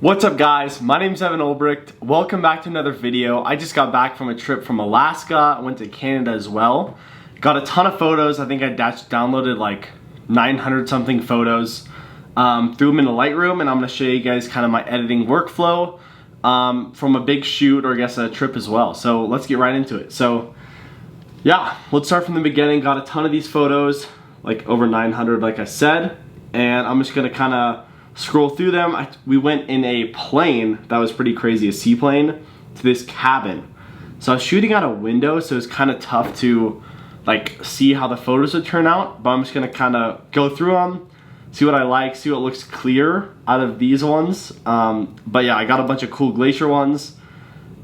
What's up guys, my name's Evan Olbricht. Welcome back to another video. I just got back from a trip from Alaska. I went to Canada as well. Got a ton of photos. I think I downloaded like 900 something photos. Threw them into Lightroom, and I'm gonna show you guys kind of my editing workflow from a big shoot, or I guess a trip as well. So let's get right into it. So yeah, let's start from the beginning. Got a ton of these photos, like over 900 like I said, and I'm just gonna kind of scroll through them. We went in a plane that was pretty crazy, a seaplane, to this cabin. So I was shooting out a window, so it's kind of tough to like see how the photos would turn out, but I'm just gonna kind of go through them, see what I like, see what looks clear out of these ones. But yeah, I got a bunch of cool glacier ones.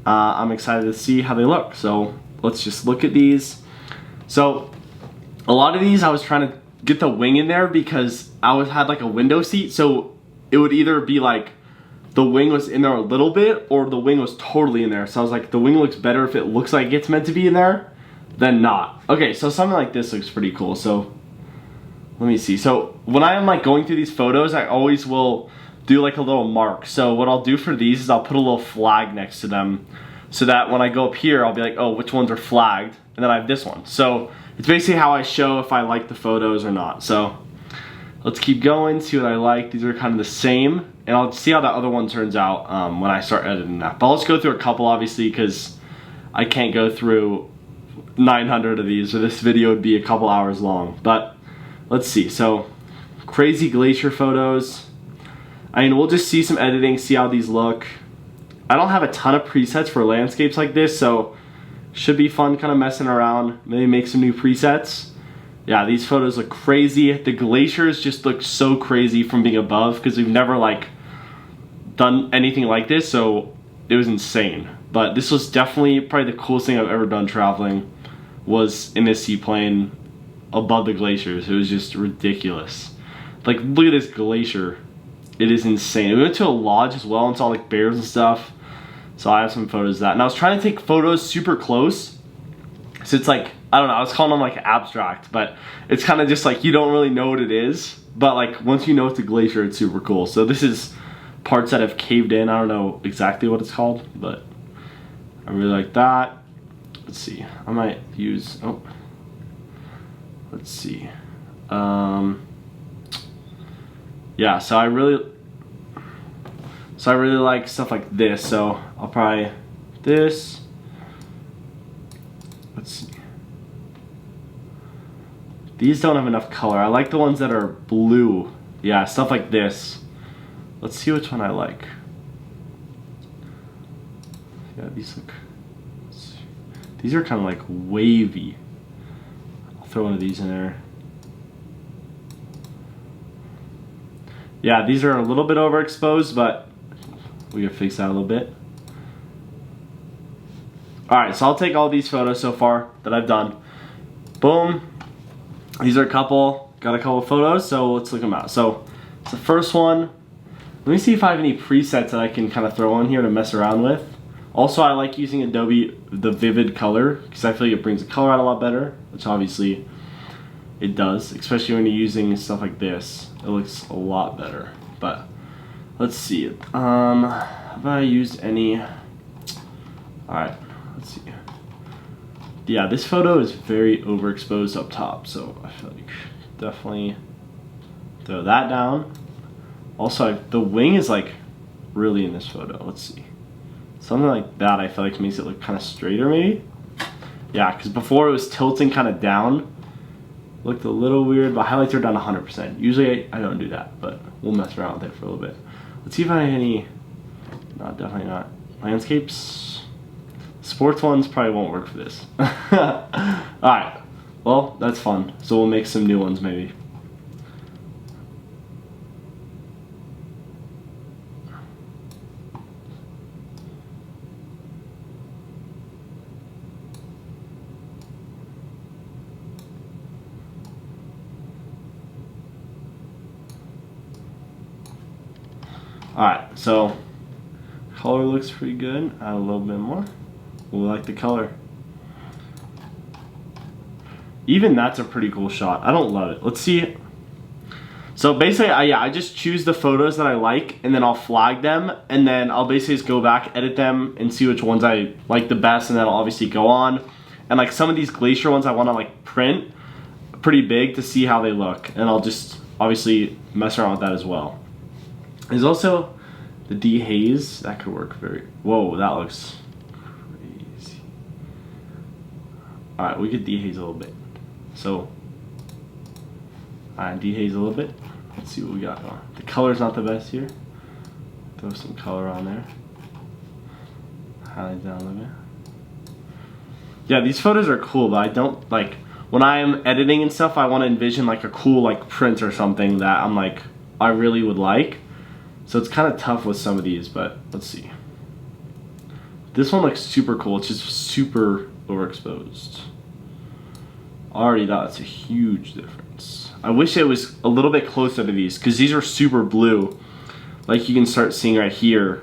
I'm excited to see how they look. So let's just look at these. So a lot of these I was trying to get the wing in there because I had like a window seat, so it would either be like the wing was in there a little bit or the wing was totally in there. So I was like, the wing looks better if it looks like it's meant to be in there than not. Okay, so something like this looks pretty cool. So let me see. So when I am like going through these photos, I always will do like a little mark. So what I'll do for these is I'll put a little flag next to them so that when I go up here, I'll be like, oh, which ones are flagged? And then I have this one. So it's basically how I show if I like the photos or not. So let's keep going, see what I like. These are kind of the same, and I'll see how that other one turns out when I start editing that. But I'll just go through a couple, obviously, because I can't go through 900 of these, or this video would be a couple hours long. But let's see. So crazy glacier photos. I mean, we'll just see some editing, see how these look. I don't have a ton of presets for landscapes like this, so should be fun kind of messing around, maybe make some new presets. Yeah, these photos look crazy. The glaciers just look so crazy from being above because we've never like done anything like this, so it was insane. But this was definitely probably the coolest thing I've ever done traveling, was in this seaplane above the glaciers. It was just ridiculous. Like, look at this glacier. It is insane. We went to a lodge as well and saw like bears and stuff. So I have some photos of that. And I was trying to take photos super close. So it's like, I don't know, I was calling them like abstract, but it's kind of just like you don't really know what it is, but like once you know it's a glacier, it's super cool. So this is parts that have caved in. I don't know exactly what it's called, but I really like that. Let's see, I might use, oh, let's see. Yeah, so I really like stuff like this. So I'll probably this. Let's see. These don't have enough color. I like the ones that are blue. Yeah, stuff like this. Let's see which one I like. Yeah, these look... These are kind of like wavy. I'll throw one of these in there. Yeah, these are a little bit overexposed, but we can fix that a little bit. Alright, so I'll take all these photos so far that I've done. Boom. These are got a couple of photos, so let's look them out. So it's the first one. Let me see if I have any presets that I can kind of throw on here to mess around with. Also, I like using Adobe, the vivid color, because I feel like it brings the color out a lot better, which obviously it does, especially when you're using stuff like this. It looks a lot better. But let's see. Have I used any? Alright, let's see. Yeah, this photo is very overexposed up top, so I feel like definitely throw that down. Also, the wing is like really in this photo. Let's see. Something like that I feel like makes it look kind of straighter maybe. Yeah, because before it was tilting kind of down. Looked a little weird, but highlights are down 100%. Usually I don't do that, but we'll mess around with it for a little bit. Let's see if I have any, no, definitely not. Landscapes. Sports ones probably won't work for this. Alright, well, that's fun. So we'll make some new ones maybe. Alright, so color looks pretty good. Add a little bit more. We like the color. Even that's a pretty cool shot. I don't love it. Let's see. So basically, I just choose the photos that I like, and then I'll flag them, and then I'll basically just go back, edit them, and see which ones I like the best, and then I'll obviously go on. And like some of these glacier ones I want to like print pretty big to see how they look, and I'll just obviously mess around with that as well. There's also the dehaze, that could work very, whoa, that looks crazy. All right, we could dehaze a little bit. So, dehaze a little bit. Let's see what we got going. The color's not the best here. Throw some color on there. Highlight down a little bit. Yeah, these photos are cool, but I don't like, when I'm editing and stuff, I want to envision like a cool like print or something that I'm like, I really would like. So it's kind of tough with some of these, but let's see. This one looks super cool. It's just super overexposed. Already that's a huge difference. I wish it was a little bit closer to these, because these are super blue. Like you can start seeing right here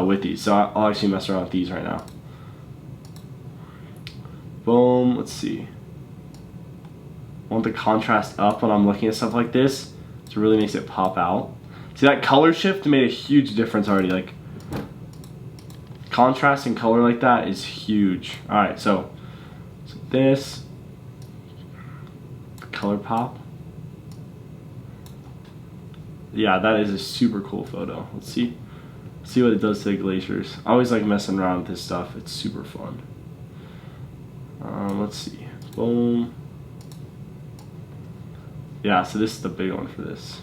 with these. So I'll actually mess around with these right now. Boom, let's see. I want the contrast up when I'm looking at stuff like this. So it really makes it pop out. See, that color shift made a huge difference already. Like, contrast and color like that is huge. All right, so this, the color pop. Yeah, that is a super cool photo. Let's see what it does to the glaciers. I always like messing around with this stuff. It's super fun. Let's see. Boom. Yeah, so this is the big one for this.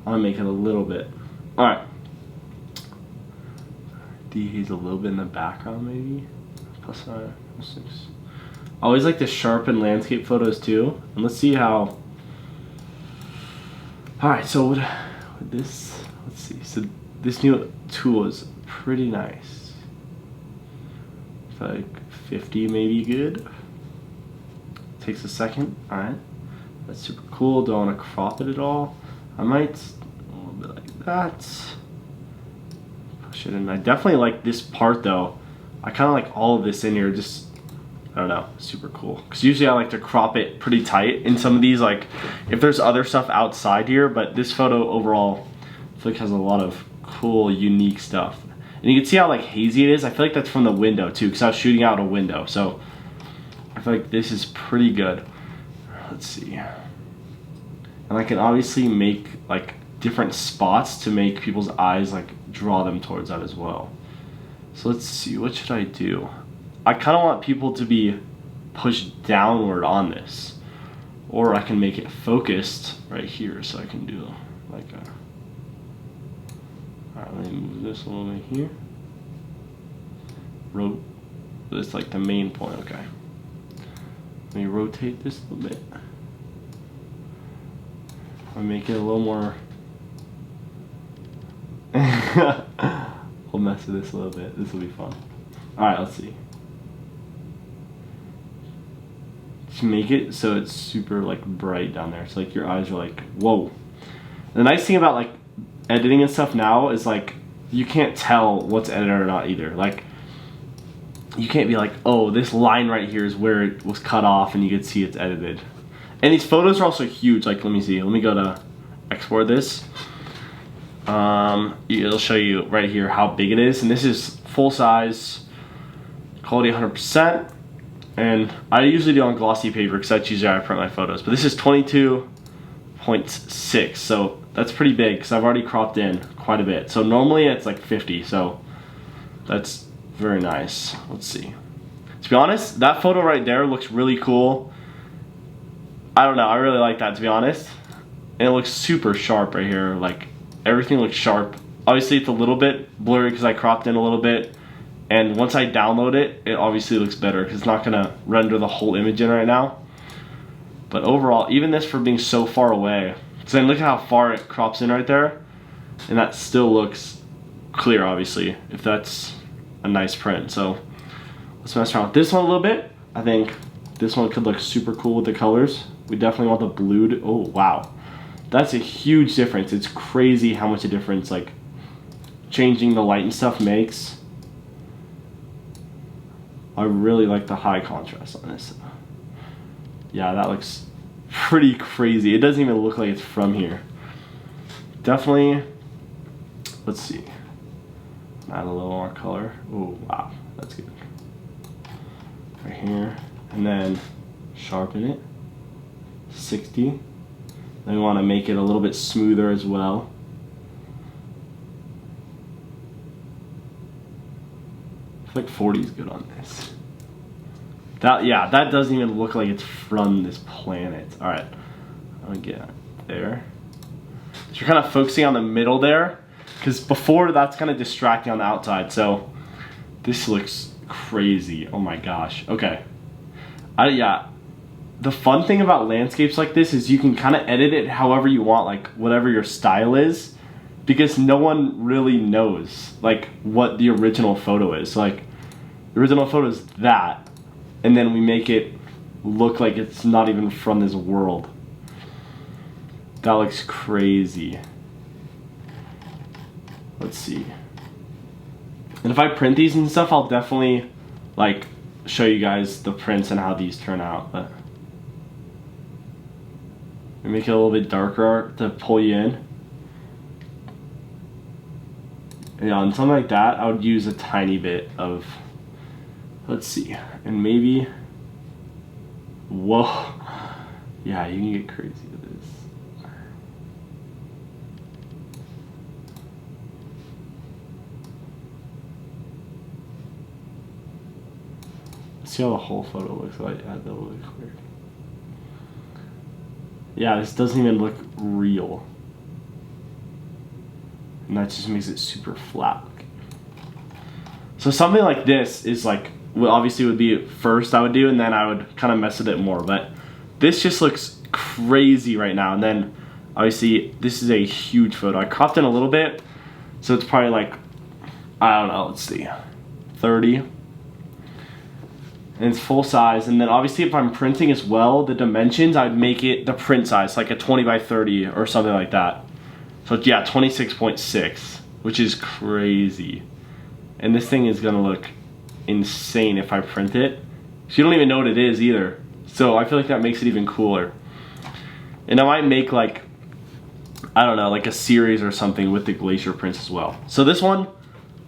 I'm gonna make it a little bit. All right. Dehaze a little bit in the background, maybe. +5, +6. I always like to sharpen landscape photos too. And let's see how. All right, so with this, let's see. So this new tool is pretty nice. It's like 50 maybe good. Takes a second. All right. That's super cool. Don't want to crop it at all. I might a little bit like that. Push it in. I definitely like this part though. I kind of like all of this in here. Just, I don't know, super cool. Because usually I like to crop it pretty tight in some of these, like if there's other stuff outside here, but this photo overall I feel like has a lot of cool, unique stuff. And you can see how like hazy it is. I feel like that's from the window too, because I was shooting out a window. So I feel like this is pretty good. Let's see. And I can obviously make like different spots to make people's eyes like draw them towards that as well. So let's see, what should I do? I kind of want people to be pushed downward on this. Or I can make it focused right here, so I can do like a... Alright, let me move this a little bit here. This like the main point, okay. Let me rotate this a little bit. I'll make it a little more... We'll mess with this a little bit. This will be fun. Alright, let's see. Just make it so it's super like bright down there. So like your eyes are like, whoa. The nice thing about like editing and stuff now is like you can't tell what's edited or not either. Like you can't be like, oh, this line right here is where it was cut off and you can see it's edited. And these photos are also huge. Like, let me see. Let me go to export this. It'll show you right here how big it is. And this is full size, quality 100%. And I usually do on glossy paper because that's usually how I print my photos. But this is 22.6. So that's pretty big because I've already cropped in quite a bit. So normally it's like 50. So that's very nice. Let's see. To be honest, that photo right there looks really cool. I don't know, I really like that, to be honest. And it looks super sharp right here. Like everything looks sharp. Obviously it's a little bit blurry because I cropped in a little bit. And once I download it, it obviously looks better because it's not gonna render the whole image in right now. But overall, even this for being so far away, so then look at how far it crops in right there. And that still looks clear, obviously, if that's a nice print. So let's mess around with this one a little bit. I think this one could look super cool with the colors. We definitely want the blue to, oh wow. That's a huge difference. It's crazy how much a difference like changing the light and stuff makes. I really like the high contrast on this. Yeah, that looks pretty crazy. It doesn't even look like it's from here. Definitely, let's see. Add a little more color. Oh, wow, that's good. Right here, and then sharpen it. 60. Then we want to make it a little bit smoother as well. I feel like 40 is good on this. Yeah, that doesn't even look like it's from this planet. All right, I'm gonna get there. So you're kind of focusing on the middle there, because before that's kind of distracting on the outside. So this looks crazy. Oh my gosh. Okay. Yeah. The fun thing about landscapes like this is you can kind of edit it however you want, like whatever your style is, because no one really knows like what the original photo is. So, like the original photo is that, and then we make it look like it's not even from this world. That looks crazy. Let's see. And if I print these and stuff, I'll definitely like show you guys the prints and how these turn out. But we make it a little bit darker to pull you in. Yeah, on something like that, I would use a tiny bit of, let's see, and maybe, whoa, yeah, you can get crazy with this. Let's see how the whole photo looks like. Add that a little bit clear. Yeah, this doesn't even look real. And that just makes it super flat. So something like this is like, well, obviously would be first I would do, and then I would kind of mess with it more. But this just looks crazy right now. And then obviously this is a huge photo. I cropped in a little bit, so it's probably like, I don't know, let's see, 30. And it's full size. And then obviously if I'm printing as well, the dimensions, I'd make it the print size, like a 20 by 30 or something like that. So yeah, 26.6, which is crazy. And this thing is gonna look insane if I print it. So you don't even know what it is either. So I feel like that makes it even cooler. And I might make like, I don't know, like a series or something with the glacier prints as well. So this one,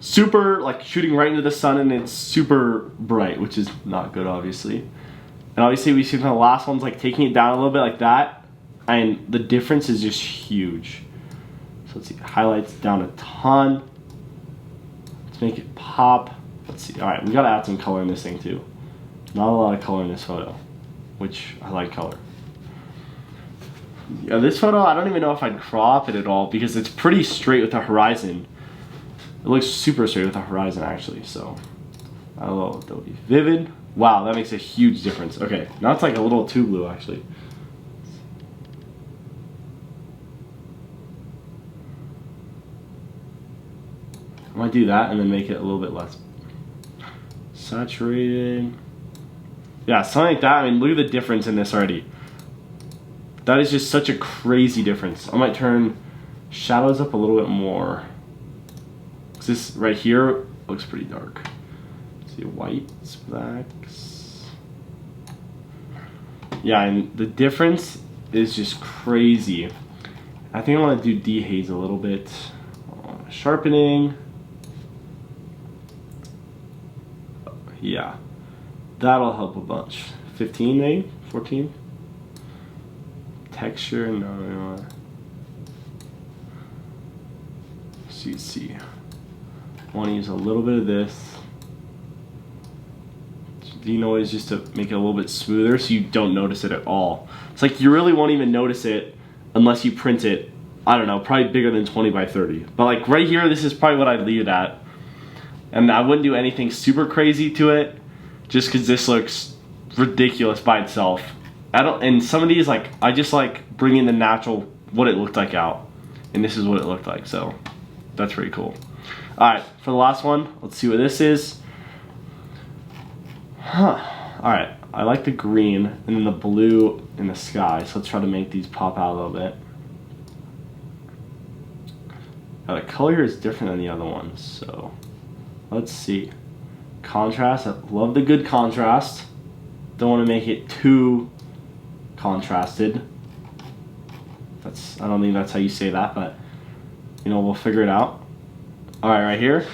super like shooting right into the sun, and it's super bright, which is not good obviously. And obviously we see from the last one's like taking it down a little bit like that, and the difference is just huge. So let's see, highlights down a ton. Let's make it pop. Let's see, all right, we gotta add some color in this thing too. Not a lot of color in this photo, which I like color. Yeah, this photo, I don't even know if I'd crop it at all because it's pretty straight with the horizon. It looks super straight with the horizon actually, so I don't know if that'll be vivid. Wow, that makes a huge difference. Okay, now it's like a little too blue actually. I might do that and then make it a little bit less saturated. Yeah, something like that. I mean, look at the difference in this already. That is just such a crazy difference. I might turn shadows up a little bit more. This right here looks pretty dark. Let's see, whites, blacks. Yeah, and the difference is just crazy. I think I want to do dehaze a little bit. Sharpening. Yeah, that'll help a bunch. 15 maybe? 14? Texture, no. So you see. I want to use a little bit of this denoise just to make it a little bit smoother so you don't notice it at all. It's like you really won't even notice it unless you print it, I don't know, probably bigger than 20 by 30. But like right here, this is probably what I'd leave it at. And I wouldn't do anything super crazy to it just because this looks ridiculous by itself. And some of these, like, I just like bringing the natural, what it looked like out. And this is what it looked like, so that's pretty cool. Alright, for the last one, let's see what this is. Alright, I like the green and then the blue in the sky, so let's try to make these pop out a little bit. Now, the color here is different than the other ones, so let's see. Contrast, I love the good contrast. Don't want to make it too contrasted. I don't think that's how you say that, but you know, we'll figure it out. All right, right here.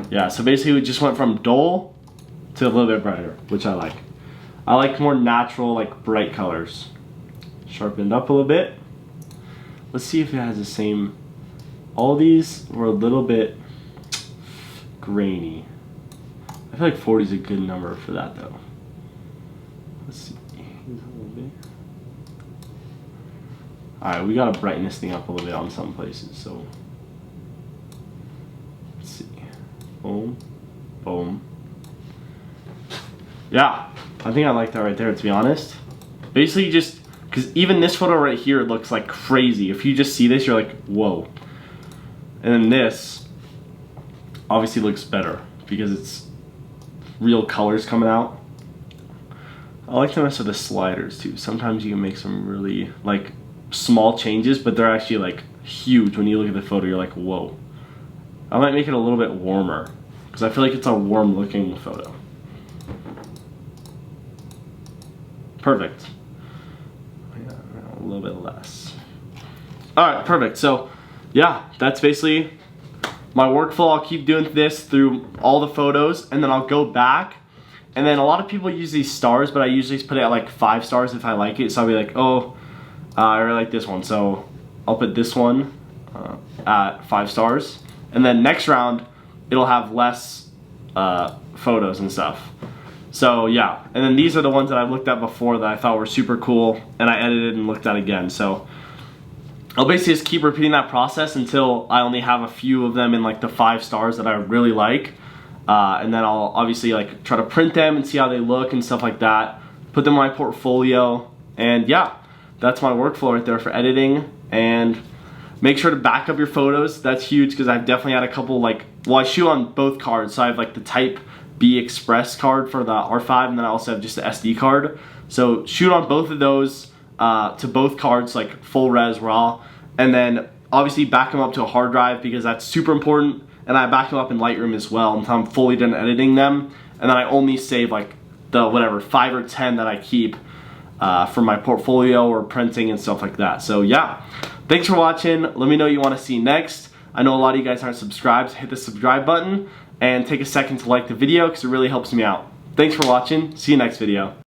Yeah, so basically we just went from dull to a little bit brighter, which I like. I like more natural, like bright colors. Sharpened up a little bit. Let's see if it has the same. All these were a little bit grainy. I feel like 40 is a good number for that though. Let's see. Alright, we gotta brighten this thing up a little bit on some places, so let's see. Boom. Boom. Yeah, I think I like that right there, to be honest. Basically just, because even this photo right here looks like crazy. If you just see this, you're like, whoa. And then this obviously looks better because it's real colors coming out. I like to mess with the sliders too. Sometimes you can make some really like small changes, but they're actually like huge. When you look at the photo, you're like, whoa. I might make it a little bit warmer because I feel like it's a warm looking photo. Perfect. Yeah, a little bit less. All right, perfect. So yeah, that's basically my workflow. I'll keep doing this through all the photos, and then I'll go back. And then a lot of people use these stars, but I usually put it at like 5 stars if I like it. So I'll be like, oh, I really like this one. So I'll put this one at 5 stars. And then next round, it'll have less photos and stuff. So yeah, and then these are the ones that I've looked at before that I thought were super cool, and I edited and looked at again. So I'll basically just keep repeating that process until I only have a few of them in like the 5 stars that I really like. And then I'll obviously like try to print them and see how they look and stuff like that. Put them in my portfolio, and yeah, that's my workflow right there for editing. And make sure to back up your photos. That's huge because I've definitely had a couple like, well, I shoot on both cards. So I have like the Type B Express card for the R5, and then I also have just the SD card. So shoot on both of those to both cards, like full res raw, and then obviously back them up to a hard drive because that's super important. And I back them up in Lightroom as well until I'm fully done editing them, and then I only save like the whatever 5 or 10 that I keep for my portfolio or printing and stuff like that. So yeah, thanks for watching. Let me know what you want to see next. I know a lot of you guys aren't subscribed, so hit the subscribe button and take a second to like the video because it really helps me out. Thanks for watching. See you next video.